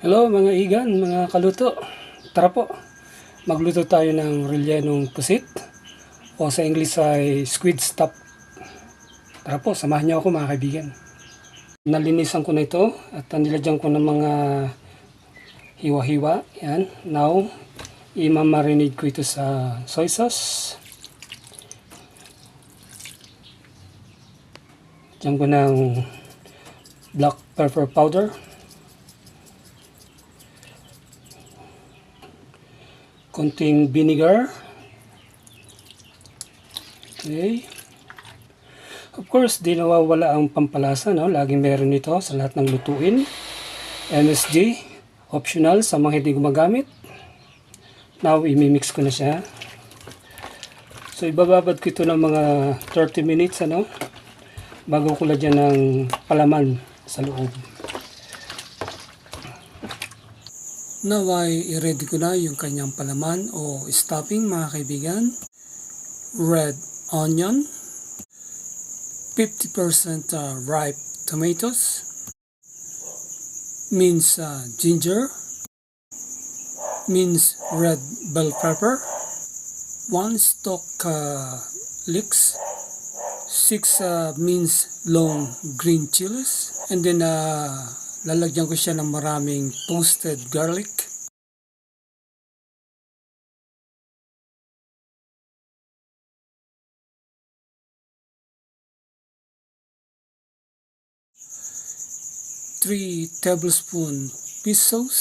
Hello mga igan, mga kaluto. Tara po, magluto tayo ng rellenong pusit o sa English ay squid stuff. Tara po, samahan niyo ako mga kaibigan. Nalinisan ko na ito at nilagyan ko ng mga hiwa-hiwa. Yan. Now, i-marinate ko ito sa soy sauce. Lagyan ko ng black pepper powder. Konting vinegar. Okay. Of course, di nawawala ang pampalasa, no? Laging meron nito sa lahat ng lutuin. MSG, optional sa mga hindi gumagamit. Now, imimix ko na siya. So, ibababad ko ito ng mga 30 minutes, ano? Bago ko lagyan ng palaman sa loob. Now ay i-ready ko na yung kanyang palaman o stuffing mga kaibigan. Red onion, 50% ripe tomatoes, minced ginger, minced red bell pepper, 1 stalk leeks, 6 minced long green chilies, and then lalagyan ko siya ng maraming toasted garlic. Three tablespoon fish sauce,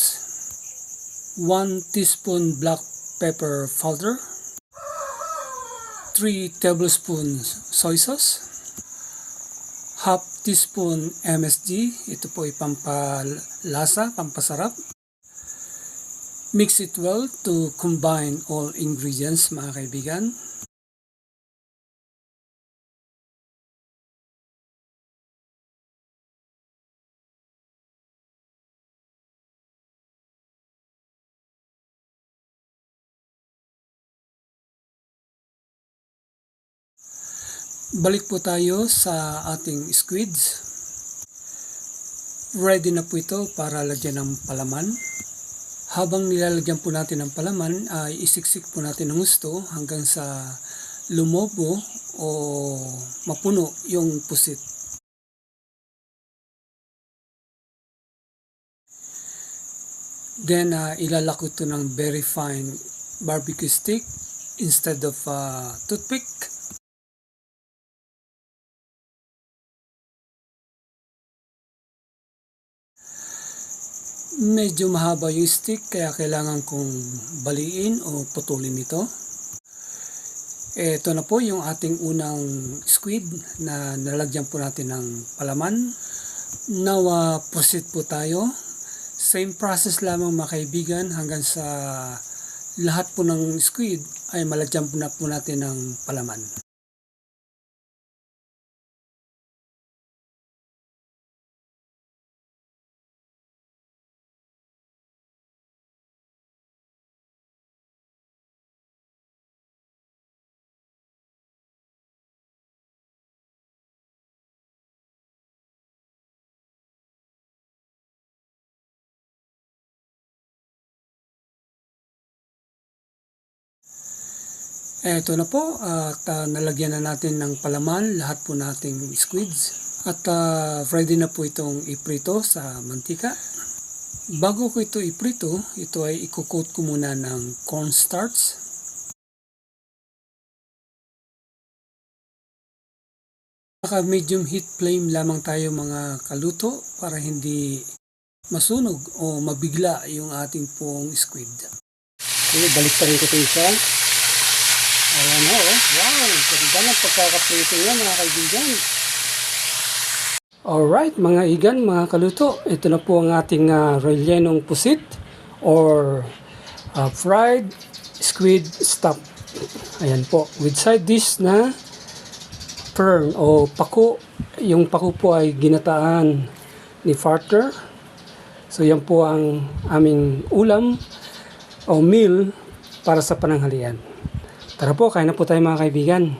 1 teaspoon black pepper powder, 3 tablespoons soy sauce, half teaspoon MSG, ito po ay pampalasa, pampasarap. Mix it well to combine all ingredients mga kaibigan. Balik po tayo sa ating squids. Ready na po ito para lagyan ng palaman. Habang nilalagyan po natin ng palaman ay isiksik po natin ng gusto hanggang sa lumobo o mapuno yung pusit. Then ilalako ito ng very fine barbecue stick instead of toothpick. Medyo mahaba yung stick kaya kailangan kong baliin o putulin ito. Ito na po yung ating unang squid na nalagyan po natin ng palaman. Now proceed po tayo. Same process lamang mga kaibigan hanggang sa lahat po ng squid ay malagyan po na po natin ng palaman. Ito na po at nalagyan na natin ng palaman lahat po nating squids at ready na po itong iprito sa mantika. Bago ko ito iprito, ito ay i-coat ko muna ng cornstarch. Naka medium heat flame lamang tayo mga kaluto para hindi masunog o mabigla yung ating pong squid. Okay, balik pa rin ko ito isa. Ayan o, wow, ganda ng pagkakaprito niya mga kaibigan. Alright mga igan, mga kaluto, ito na po ang ating rellenong pusit or fried squid stuff. Ayan po, with side dish na fern o pako. Yung pako po ay ginataan ni Farter. So yan po ang aming ulam o meal para sa pananghalian. Tara po, kain na po tayo mga kaibigan.